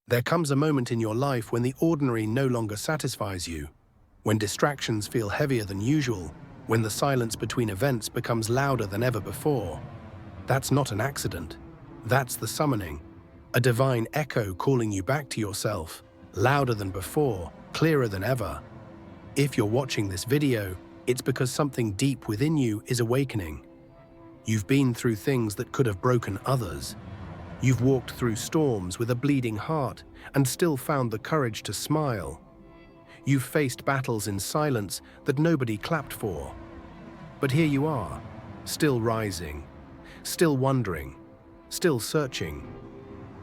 There comes a moment in your life when the ordinary no longer satisfies you, when distractions feel heavier than usual, when the silence between events becomes louder than ever before. That's not an accident. That's the summoning, a divine echo calling you back to yourself, louder than before, clearer than ever. If you're watching this video, it's because something deep within you is awakening. You've been through things that could have broken others. You've walked through storms with a bleeding heart and still found the courage to smile. You've faced battles in silence that nobody clapped for. But here you are, still rising, still wondering, still searching.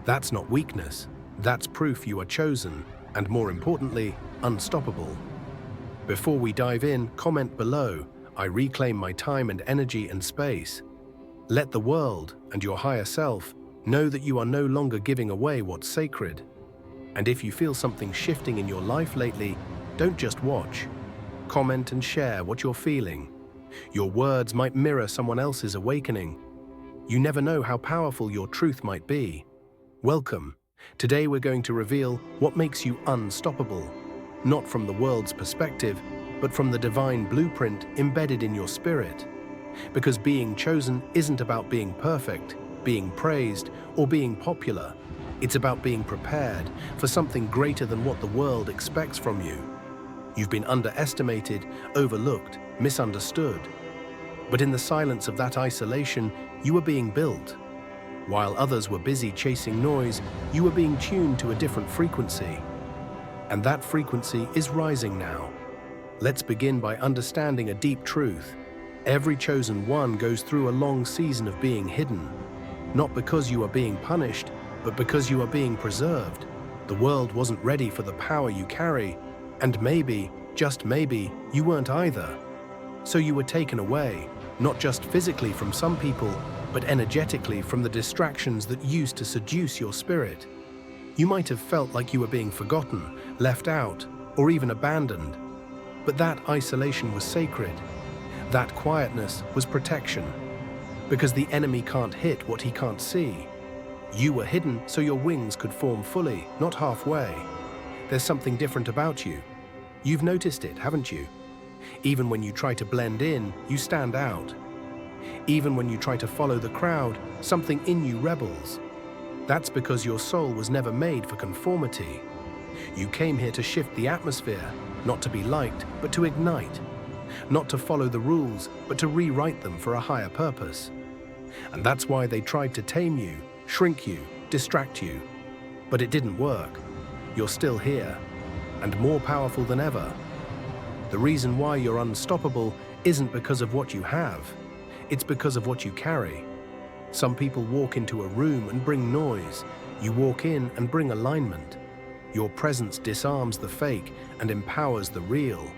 That's not weakness. That's proof you are chosen, and more importantly, unstoppable. Before we dive in, comment below. I reclaim my time and energy and space. Let the world and your higher self know that you are no longer giving away what's sacred. And if you feel something shifting in your life lately, don't just watch. Comment and share what you're feeling. Your words might mirror someone else's awakening. You never know how powerful your truth might be. Welcome. Today we're going to reveal what makes you unstoppable, not from the world's perspective, but from the divine blueprint embedded in your spirit. Because being chosen isn't about being perfect, being praised, or being popular. It's about being prepared for something greater than what the world expects from you. You've been underestimated, overlooked, misunderstood. But in the silence of that isolation, you were being built. While others were busy chasing noise, you were being tuned to a different frequency. And that frequency is rising now. Let's begin by understanding a deep truth. Every chosen one goes through a long season of being hidden. Not because you are being punished, but because you are being preserved. The world wasn't ready for the power you carry, and maybe, just maybe, you weren't either. So you were taken away, not just physically from some people, but energetically from the distractions that used to seduce your spirit. You might have felt like you were being forgotten, left out, or even abandoned. But that isolation was sacred. That quietness was protection. Because the enemy can't hit what he can't see. You were hidden so your wings could form fully, not halfway. There's something different about you. You've noticed it, haven't you? Even when you try to blend in, you stand out. Even when you try to follow the crowd, something in you rebels. That's because your soul was never made for conformity. You came here to shift the atmosphere, not to be liked, but to ignite. Not to follow the rules, but to rewrite them for a higher purpose. And that's why they tried to tame you, shrink you, distract you. But it didn't work. You're still here, and more powerful than ever. The reason why you're unstoppable isn't because of what you have. It's because of what you carry. Some people walk into a room and bring noise. You walk in and bring alignment. Your presence disarms the fake and empowers the real.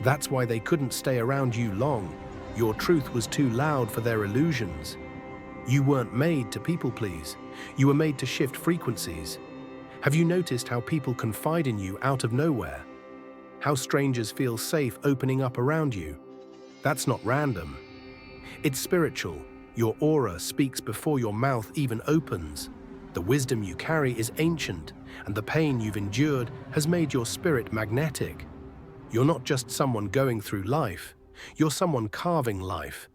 That's why they couldn't stay around you long. Your truth was too loud for their illusions. You weren't made to people please. You were made to shift frequencies. Have you noticed how people confide in you out of nowhere? How strangers feel safe opening up around you? That's not random. It's spiritual. Your aura speaks before your mouth even opens. The wisdom you carry is ancient, and the pain you've endured has made your spirit magnetic. You're not just someone going through life. You're someone carving life.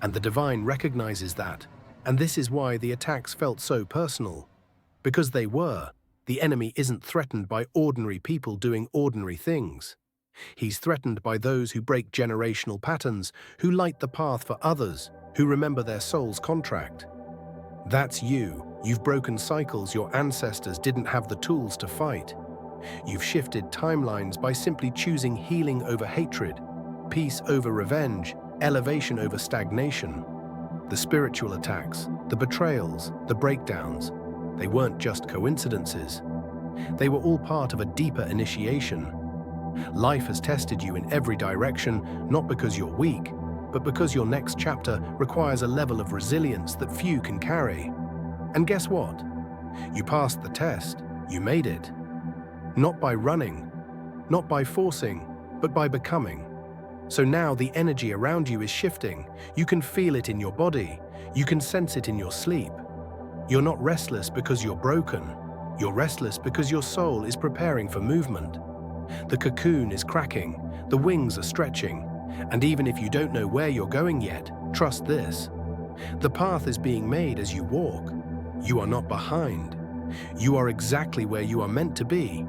And the divine recognizes that. And this is why the attacks felt so personal. Because they were. The enemy isn't threatened by ordinary people doing ordinary things. He's threatened by those who break generational patterns, who light the path for others, who remember their soul's contract. That's you. You've broken cycles your ancestors didn't have the tools to fight. You've shifted timelines by simply choosing healing over hatred, peace over revenge, elevation over stagnation. The spiritual attacks, the betrayals, the breakdowns, they weren't just coincidences. They were all part of a deeper initiation. Life has tested you in every direction, not because you're weak, but because your next chapter requires a level of resilience that few can carry. And guess what? You passed the test. You made it. Not by running, not by forcing, but by becoming. So now the energy around you is shifting. You can feel it in your body. You can sense it in your sleep. You're not restless because you're broken. You're restless because your soul is preparing for movement. The cocoon is cracking, the wings are stretching, and even if you don't know where you're going yet, trust this. The path is being made as you walk. You are not behind. You are exactly where you are meant to be.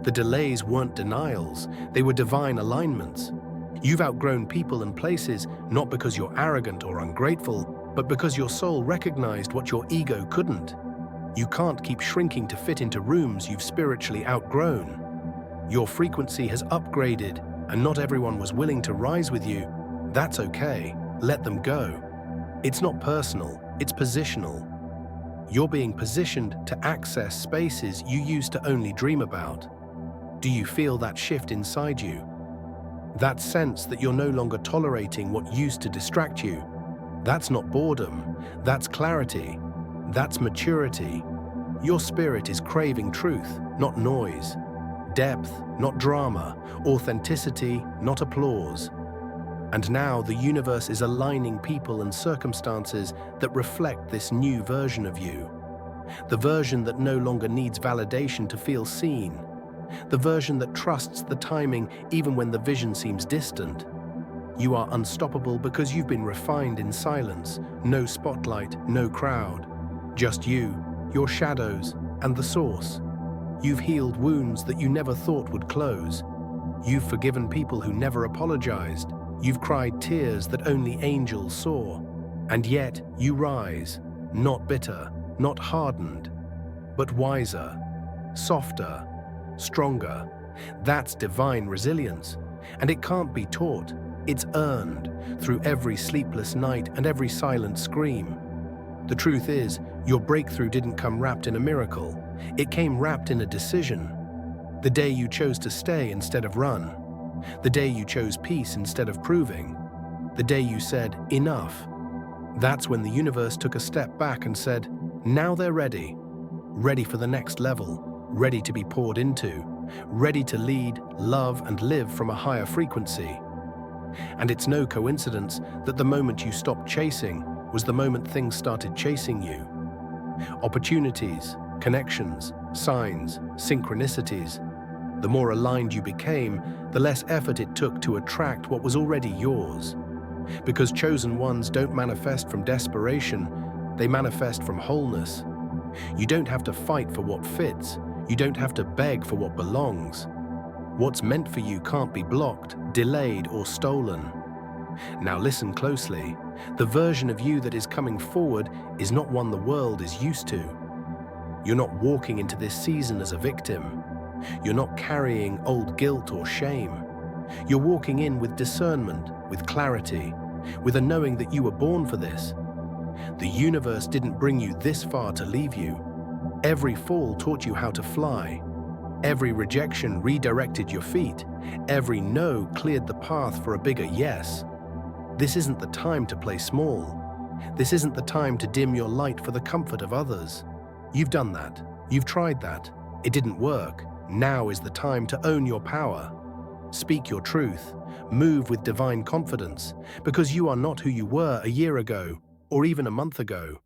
The delays weren't denials, they were divine alignments. You've outgrown people and places not because you're arrogant or ungrateful, but because your soul recognized what your ego couldn't. You can't keep shrinking to fit into rooms you've spiritually outgrown. Your frequency has upgraded, and not everyone was willing to rise with you. That's okay. Let them go. It's not personal, it's positional. You're being positioned to access spaces you used to only dream about. Do you feel that shift inside you? That sense that you're no longer tolerating what used to distract you? That's not boredom, that's clarity, that's maturity. Your spirit is craving truth, not noise. Depth, not drama. Authenticity, not applause. And now the universe is aligning people and circumstances that reflect this new version of you. The version that no longer needs validation to feel seen. The version that trusts the timing even when the vision seems distant. You are unstoppable because you've been refined in silence. No spotlight, no crowd. Just you, your shadows, and the source. You've healed wounds that you never thought would close. You've forgiven people who never apologized. You've cried tears that only angels saw. And yet, you rise, not bitter, not hardened, but wiser, softer, stronger. That's divine resilience. And it can't be taught. It's earned through every sleepless night and every silent scream. The truth is, your breakthrough didn't come wrapped in a miracle. It came wrapped in a decision. The day you chose to stay instead of run. The day you chose peace instead of proving. The day you said, enough. That's when the universe took a step back and said, now they're ready. Ready for the next level. Ready to be poured into. Ready to lead, love, and live from a higher frequency. And it's no coincidence that the moment you stopped chasing was the moment things started chasing you. Opportunities, connections, signs, synchronicities. The more aligned you became, the less effort it took to attract what was already yours. Because chosen ones don't manifest from desperation, they manifest from wholeness. You don't have to fight for what fits. You don't have to beg for what belongs. What's meant for you can't be blocked, delayed, or stolen. Now listen closely. The version of you that is coming forward is not one the world is used to. You're not walking into this season as a victim. You're not carrying old guilt or shame. You're walking in with discernment, with clarity, with a knowing that you were born for this. The universe didn't bring you this far to leave you. Every fall taught you how to fly. Every rejection redirected your feet. Every no cleared the path for a bigger yes. This isn't the time to play small. This isn't the time to dim your light for the comfort of others. You've done that. You've tried that. It didn't work. Now is the time to own your power. Speak your truth. Move with divine confidence, because you are not who you were a year ago or even a month ago.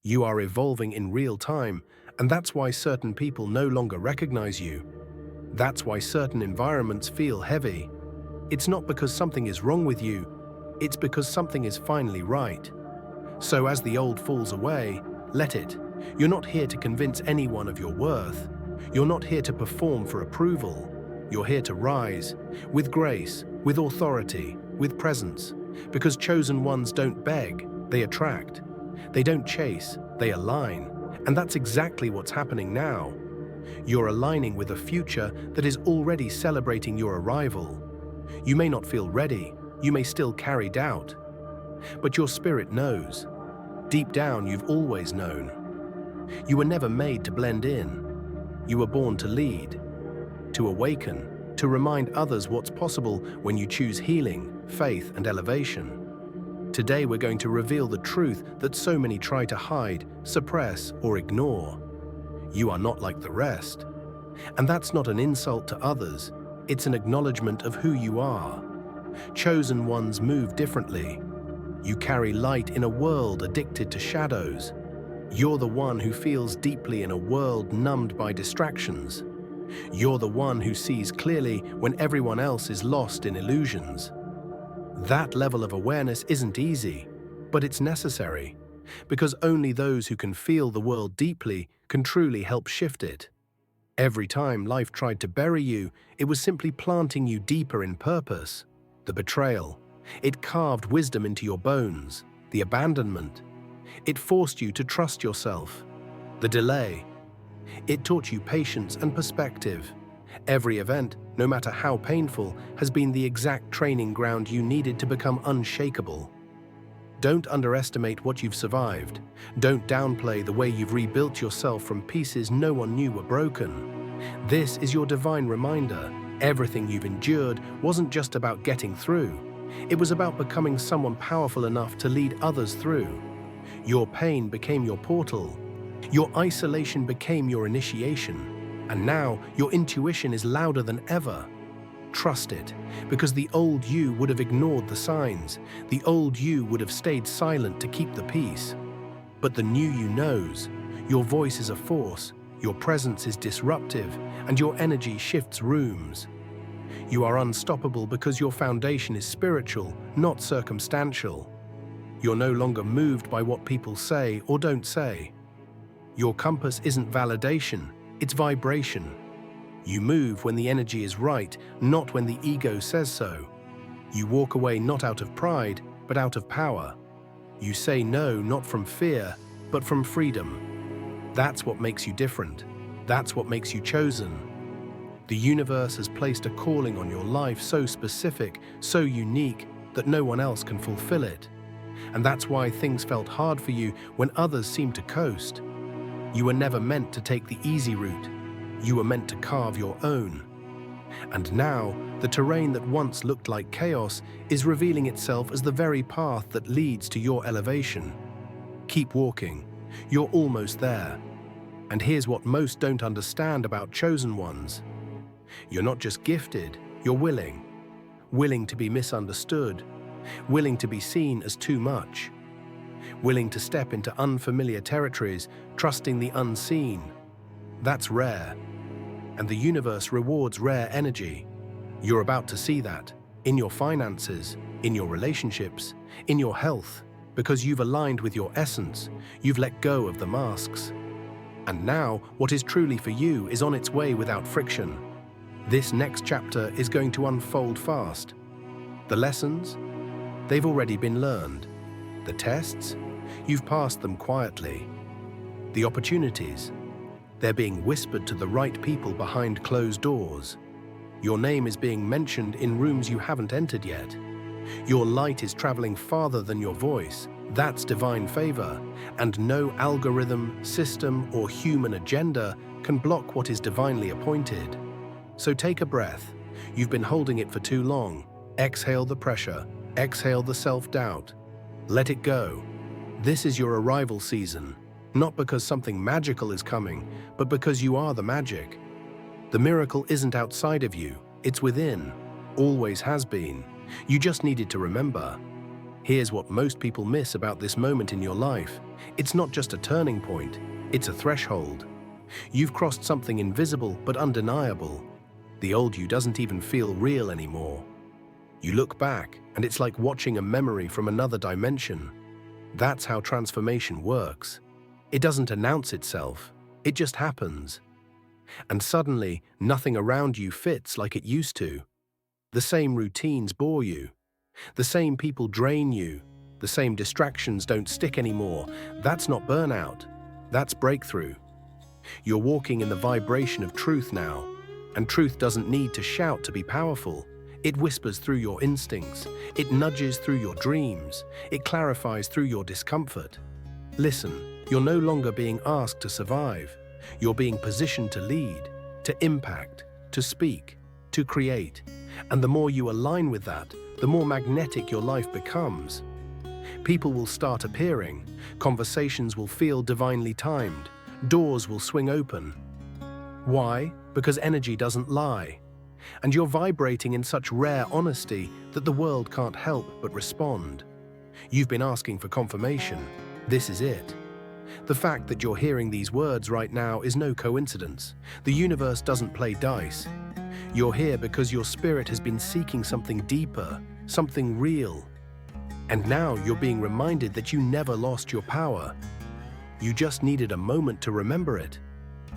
You are evolving in real time, and that's why certain people no longer recognize you. That's why certain environments feel heavy. It's not because something is wrong with you, it's because something is finally right. So as the old falls away, let it. You're not here to convince anyone of your worth. You're not here to perform for approval. You're here to rise, with grace, with authority, with presence. Because chosen ones don't beg, they attract. They don't chase, they align. And that's exactly what's happening now. You're aligning with a future that is already celebrating your arrival. You may not feel ready, you may still carry doubt. But your spirit knows. Deep down, you've always known. You were never made to blend in. You were born to lead, to awaken, to remind others what's possible when you choose healing, faith, and elevation. Today we're going to reveal the truth that so many try to hide, suppress, or ignore. You are not like the rest. And that's not an insult to others, it's an acknowledgement of who you are. Chosen ones move differently. You carry light in a world addicted to shadows. You're the one who feels deeply in a world numbed by distractions. You're the one who sees clearly when everyone else is lost in illusions. That level of awareness isn't easy, but it's necessary, because only those who can feel the world deeply can truly help shift it. Every time life tried to bury you, it was simply planting you deeper in purpose. The betrayal, it carved wisdom into your bones. The abandonment, it forced you to trust yourself. The delay, it taught you patience and perspective. Every event, no matter how painful, has been the exact training ground you needed to become unshakable. Don't underestimate what you've survived. Don't downplay the way you've rebuilt yourself from pieces no one knew were broken. This is your divine reminder. Everything you've endured wasn't just about getting through. It was about becoming someone powerful enough to lead others through. Your pain became your portal. Your isolation became your initiation. And now your intuition is louder than ever. Trust it, because the old you would have ignored the signs. The old you would have stayed silent to keep the peace. But the new you knows. Your voice is a force, your presence is disruptive, and your energy shifts rooms. You are unstoppable because your foundation is spiritual, not circumstantial. You're no longer moved by what people say or don't say. Your compass isn't validation, it's vibration. You move when the energy is right, not when the ego says so. You walk away not out of pride, but out of power. You say no not from fear, but from freedom. That's what makes you different. That's what makes you chosen. The universe has placed a calling on your life so specific, so unique, that no one else can fulfill it. And that's why things felt hard for you when others seemed to coast. You were never meant to take the easy route. You were meant to carve your own. And now, the terrain that once looked like chaos is revealing itself as the very path that leads to your elevation. Keep walking. You're almost there. And here's what most don't understand about chosen ones. You're not just gifted, you're willing. Willing to be misunderstood. Willing to be seen as too much. Willing to step into unfamiliar territories, trusting the unseen. That's rare. And the universe rewards rare energy. You're about to see that in your finances, in your relationships, in your health, because you've aligned with your essence. You've let go of the masks. And now, what is truly for you is on its way without friction. This next chapter is going to unfold fast. The lessons? They've already been learned. The tests? You've passed them quietly. The opportunities? They're being whispered to the right people behind closed doors. Your name is being mentioned in rooms you haven't entered yet. Your light is traveling farther than your voice. That's divine favor, and no algorithm, system, or human agenda can block what is divinely appointed. So take a breath. You've been holding it for too long. Exhale the pressure. Exhale the self-doubt. Let it go. This is your arrival season. Not because something magical is coming, but because you are the magic. The miracle isn't outside of you, it's within. Always has been. You just needed to remember. Here's what most people miss about this moment in your life. It's not just a turning point, it's a threshold. You've crossed something invisible but undeniable. The old you doesn't even feel real anymore. You look back, and it's like watching a memory from another dimension. That's how transformation works. It doesn't announce itself, it just happens. And suddenly, nothing around you fits like it used to. The same routines bore you. The same people drain you. The same distractions don't stick anymore. That's not burnout. That's breakthrough. You're walking in the vibration of truth now. And truth doesn't need to shout to be powerful. It whispers through your instincts. It nudges through your dreams. It clarifies through your discomfort. Listen. You're no longer being asked to survive. You're being positioned to lead, to impact, to speak, to create. And the more you align with that, the more magnetic your life becomes. People will start appearing. Conversations will feel divinely timed. Doors will swing open. Why? Because energy doesn't lie. And you're vibrating in such rare honesty that the world can't help but respond. You've been asking for confirmation. This is it. The fact that you're hearing these words right now is no coincidence. The universe doesn't play dice. You're here because your spirit has been seeking something deeper, something real. And now you're being reminded that you never lost your power. You just needed a moment to remember it.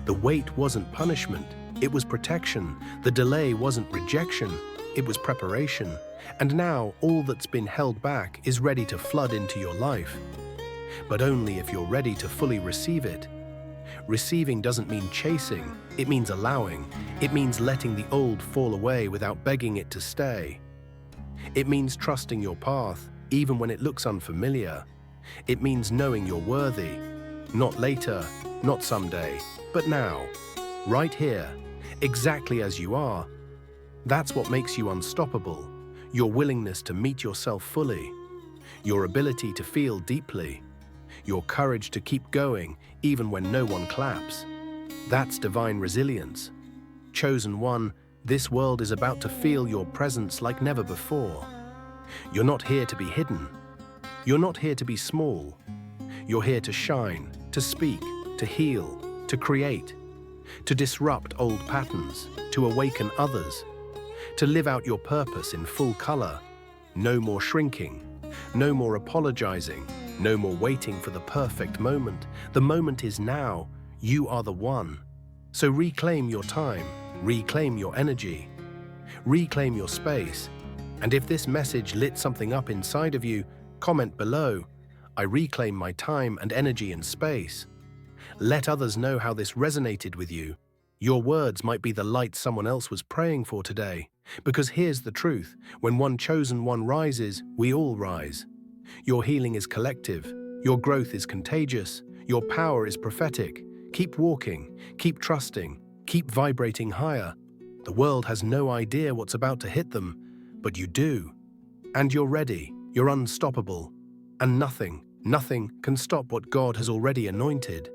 The wait wasn't punishment, it was protection. The delay wasn't rejection, it was preparation. And now all that's been held back is ready to flood into your life. But only if you're ready to fully receive it. Receiving doesn't mean chasing, it means allowing. It means letting the old fall away without begging it to stay. It means trusting your path, even when it looks unfamiliar. It means knowing you're worthy. Not later, not someday, but now. Right here, exactly as you are. That's what makes you unstoppable. Your willingness to meet yourself fully. Your ability to feel deeply. Your courage to keep going even when no one claps. That's divine resilience. Chosen one, this world is about to feel your presence like never before. You're not here to be hidden. You're not here to be small. You're here to shine, to speak, to heal, to create, to disrupt old patterns, to awaken others, to live out your purpose in full color. No more shrinking, no more apologizing, no more waiting for the perfect moment. The moment is now. You are the one. So reclaim your time, reclaim your energy, reclaim your space. And if this message lit something up inside of you, comment below. I reclaim my time and energy and space. Let others know how this resonated with you. Your words might be the light someone else was praying for today. Because here's the truth, when one chosen one rises, we all rise. Your healing is collective, your growth is contagious, your power is prophetic. Keep walking, keep trusting, keep vibrating higher. The world has no idea what's about to hit them, but you do. And you're ready, you're unstoppable. And nothing can stop what God has already anointed.